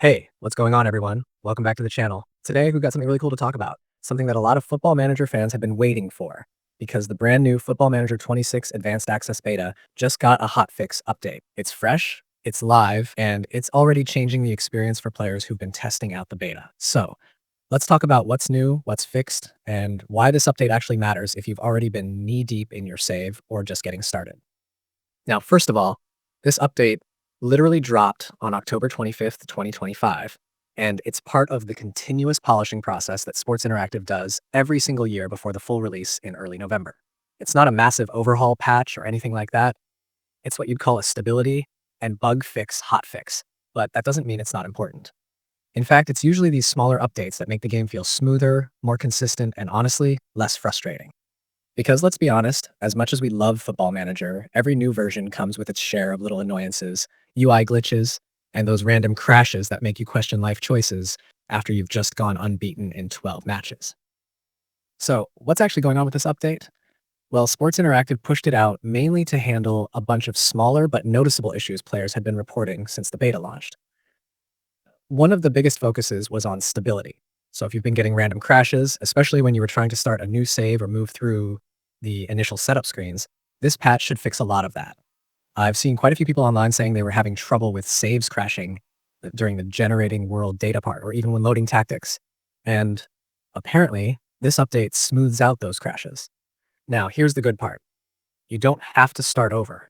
Hey, what's going on, everyone? Welcome back to the channel. Today, we've got something really cool to talk about, something that a lot of Football Manager fans have been waiting for, because the brand new Football Manager 26 Advanced Access Beta just got a hotfix update. It's fresh, it's live, and it's already changing the experience for players who've been testing out the beta. So, let's talk about what's new, what's fixed, and why this update actually matters if you've already been knee-deep in your save or just getting started. Now, first of all, this update literally dropped on October 25th, 2025, and it's part of the continuous polishing process that Sports Interactive does every single year before the full release in early November. It's not a massive overhaul patch or anything like that. It's what you'd call a stability and bug fix hotfix, but that doesn't mean it's not important. In fact, it's usually these smaller updates that make the game feel smoother, more consistent, and honestly, less frustrating. Because let's be honest, as much as we love Football Manager, every new version comes with its share of little annoyances, UI glitches, and those random crashes that make you question life choices after you've just gone unbeaten in 12 matches. So, what's actually going on with this update? Well, Sports Interactive pushed it out mainly to handle a bunch of smaller but noticeable issues players had been reporting since the beta launched. One of the biggest focuses was on stability. So if you've been getting random crashes, especially when you were trying to start a new save or move through the initial setup screens, this patch should fix a lot of that. I've seen quite a few people online saying they were having trouble with saves crashing during the generating world data part or even when loading tactics. And apparently, this update smooths out those crashes. Now, here's the good part. You don't have to start over.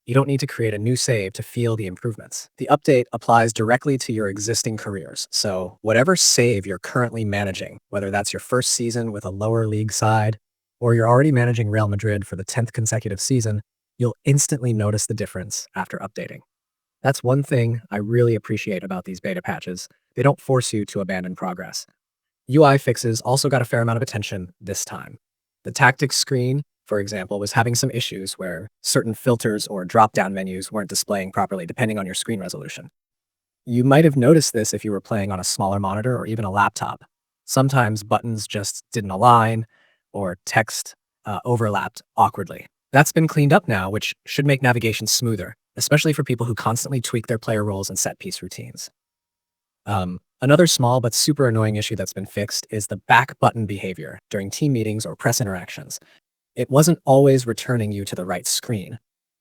You don't need to create a new save to feel the improvements. The update applies directly to your existing careers. So whatever save you're currently managing, whether that's your first season with a lower league side, or you're already managing Real Madrid for the 10th consecutive season, you'll instantly notice the difference after updating. That's one thing I really appreciate about these beta patches. They don't force you to abandon progress. UI fixes also got a fair amount of attention this time. The tactics screen, for example, was having some issues where certain filters or drop-down menus weren't displaying properly depending on your screen resolution. You might have noticed this if you were playing on a smaller monitor or even a laptop. Sometimes buttons just didn't align or text overlapped awkwardly. That's been cleaned up now, which should make navigation smoother, especially for people who constantly tweak their player roles and set piece routines. Another small but super annoying issue that's been fixed is the back button behavior during team meetings or press interactions. It wasn't always returning you to the right screen,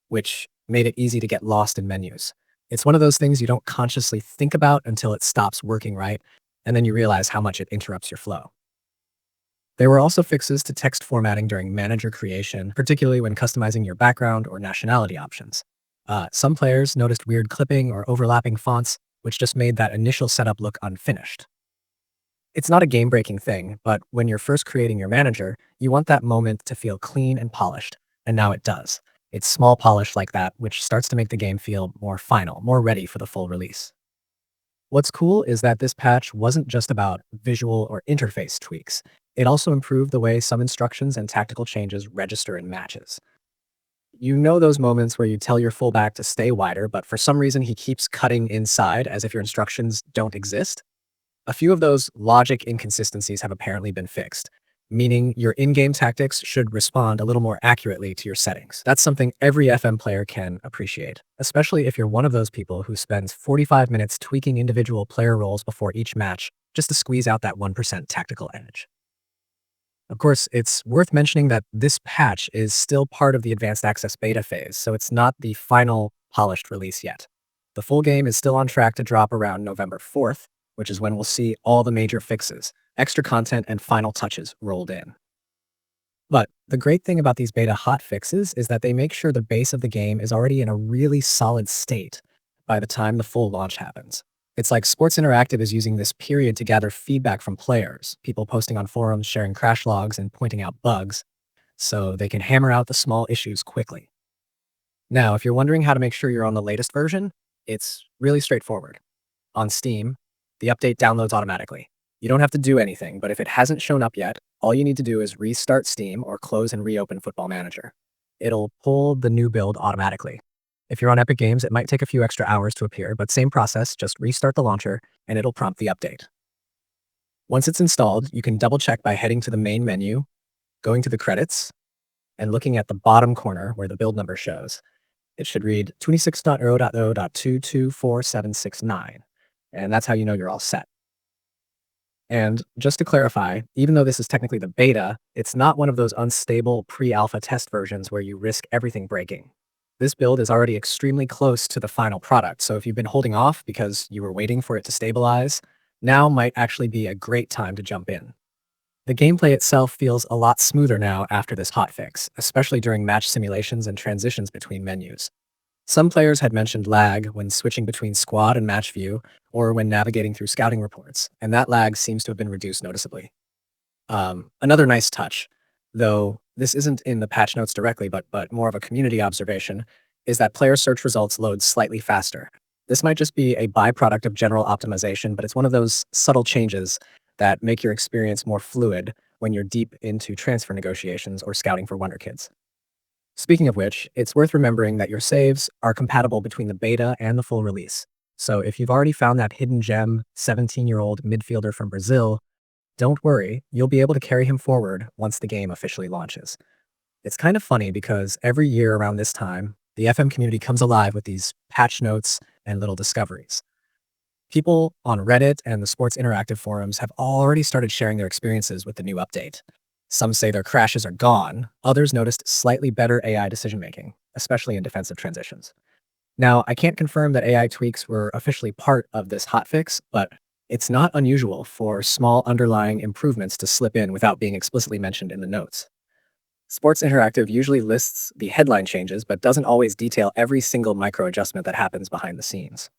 which made it easy to get lost in menus. It's one of those things you don't consciously think about until it stops working right, and then you realize how much it interrupts your flow. There were also fixes to text formatting during manager creation, particularly when customizing your background or nationality options. Some players noticed weird clipping or overlapping fonts, which just made that initial setup look unfinished. It's not a game-breaking thing, but when you're first creating your manager, you want that moment to feel clean and polished, and now it does. It's small polish like that, which starts to make the game feel more final, more ready for the full release. What's cool is that this patch wasn't just about visual or interface tweaks. It also improved the way some instructions and tactical changes register in matches. You know those moments where you tell your fullback to stay wider, but for some reason he keeps cutting inside as if your instructions don't exist? A few of those logic inconsistencies have apparently been fixed, meaning your in-game tactics should respond a little more accurately to your settings. That's something every FM player can appreciate, especially if you're one of those people who spends 45 minutes tweaking individual player roles before each match just to squeeze out that 1% tactical edge. Of course, it's worth mentioning that this patch is still part of the Advanced Access beta phase, so it's not the final polished release yet. The full game is still on track to drop around November 4th, which is when we'll see all the major fixes, extra content, and final touches rolled in. But the great thing about these beta hot fixes is that they make sure the base of the game is already in a really solid state by the time the full launch happens. It's like Sports Interactive is using this period to gather feedback from players, people posting on forums, sharing crash logs, and pointing out bugs, so they can hammer out the small issues quickly. Now, if you're wondering how to make sure you're on the latest version, it's really straightforward. On Steam, the update downloads automatically. You don't have to do anything, but if it hasn't shown up yet, all you need to do is restart Steam or close and reopen Football Manager. It'll pull the new build automatically. If you're on Epic Games, it might take a few extra hours to appear, but same process, just restart the launcher and it'll prompt the update. Once it's installed, you can double check by heading to the main menu, going to the credits, and looking at the bottom corner where the build number shows. It should read 26.0.0.224769. and that's how you know you're all set. And just to clarify, even though this is technically the beta, it's not one of those unstable pre-alpha test versions where you risk everything breaking. This build is already extremely close to the final product, so if you've been holding off because you were waiting for it to stabilize, now might actually be a great time to jump in. The gameplay itself feels a lot smoother now after this hotfix, especially during match simulations and transitions between menus. Some players had mentioned lag when switching between squad and match view, or when navigating through scouting reports, and that lag seems to have been reduced noticeably. Another nice touch, though this isn't in the patch notes directly, but more of a community observation, is that player search results load slightly faster. This might just be a byproduct of general optimization, but it's one of those subtle changes that make your experience more fluid when you're deep into transfer negotiations or scouting for Wonder Kids. Speaking of which, it's worth remembering that your saves are compatible between the beta and the full release. So if you've already found that hidden gem 17-year-old midfielder from Brazil, don't worry, you'll be able to carry him forward once the game officially launches. It's kind of funny because every year around this time, the FM community comes alive with these patch notes and little discoveries. People on Reddit and the Sports Interactive forums have already started sharing their experiences with the new update. Some say their crashes are gone, others noticed slightly better AI decision making, especially in defensive transitions. Now, I can't confirm that AI tweaks were officially part of this hotfix, but it's not unusual for small underlying improvements to slip in without being explicitly mentioned in the notes. Sports Interactive usually lists the headline changes, but doesn't always detail every single micro adjustment that happens behind the scenes.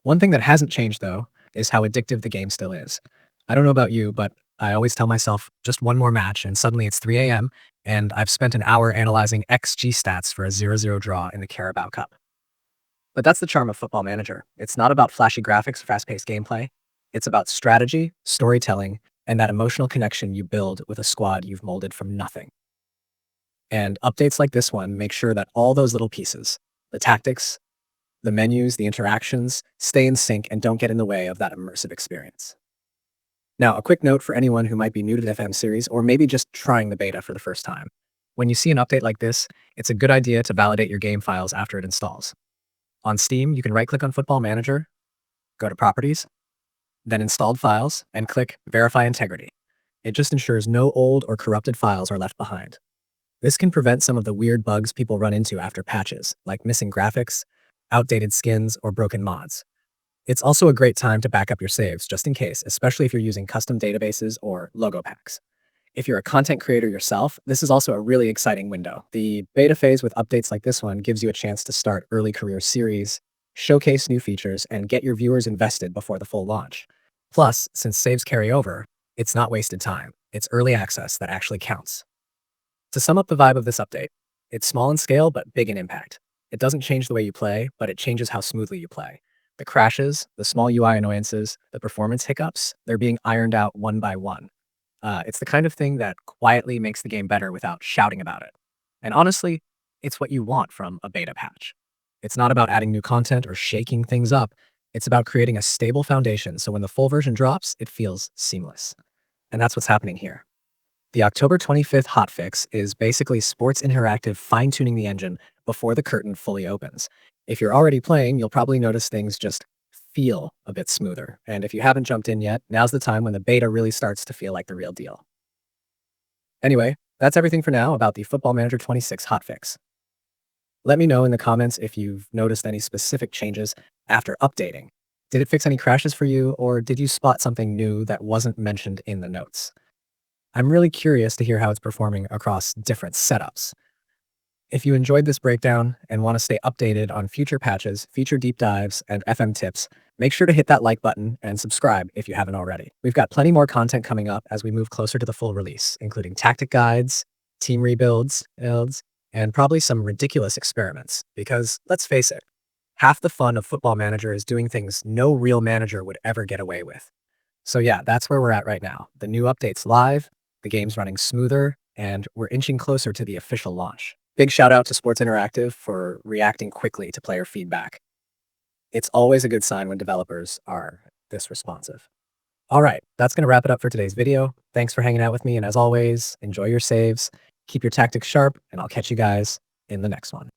One thing that hasn't changed, though, is how addictive the game still is. I don't know about you, but I always tell myself just one more match, and suddenly it's 3 a.m., and I've spent an hour analyzing XG stats for a 0-0 draw in the Carabao Cup. But that's the charm of Football Manager. It's not about flashy graphics or fast-paced gameplay. It's about strategy, storytelling, and that emotional connection you build with a squad you've molded from nothing. And updates like this one make sure that all those little pieces, the tactics, the menus, the interactions, stay in sync and don't get in the way of that immersive experience. Now, a quick note for anyone who might be new to the FM series or maybe just trying the beta for the first time. When you see an update like this, it's a good idea to validate your game files after it installs. On Steam, you can right-click on Football Manager, go to Properties, then Installed Files, and click Verify Integrity. It just ensures no old or corrupted files are left behind. This can prevent some of the weird bugs people run into after patches, like missing graphics, outdated skins, or broken mods. It's also a great time to back up your saves, just in case, especially if you're using custom databases or logo packs. If you're a content creator yourself, this is also a really exciting window. The beta phase with updates like this one gives you a chance to start early career series, showcase new features, and get your viewers invested before the full launch. Plus, since saves carry over, it's not wasted time. It's early access that actually counts. To sum up the vibe of this update, it's small in scale but big in impact. It doesn't change the way you play, but it changes how smoothly you play. The crashes, the small UI annoyances, the performance hiccups, they're being ironed out one by one. It's the kind of thing that quietly makes the game better without shouting about it. And honestly, it's what you want from a beta patch. It's not about adding new content or shaking things up. It's about creating a stable foundation so when the full version drops, it feels seamless. And that's what's happening here. The October 25th hotfix is basically Sports Interactive fine-tuning the engine before the curtain fully opens. If you're already playing, you'll probably notice things just feel a bit smoother. And if you haven't jumped in yet, now's the time when the beta really starts to feel like the real deal. Anyway, that's everything for now about the Football Manager 26 hotfix. Let me know in the comments if you've noticed any specific changes after updating. Did it fix any crashes for you, or did you spot something new that wasn't mentioned in the notes? I'm really curious to hear how it's performing across different setups. If you enjoyed this breakdown and want to stay updated on future patches, feature deep dives, and FM tips, make sure to hit that like button and subscribe if you haven't already. We've got plenty more content coming up as we move closer to the full release, including tactic guides, team rebuilds, and probably some ridiculous experiments. Because let's face it, half the fun of Football Manager is doing things no real manager would ever get away with. So yeah, that's where we're at right now. The new update's live, the game's running smoother, and we're inching closer to the official launch. Big shout out to Sports Interactive for reacting quickly to player feedback. It's always a good sign when developers are this responsive. All right, that's going to wrap it up for today's video. Thanks for hanging out with me, and as always, enjoy your saves, keep your tactics sharp, and I'll catch you guys in the next one.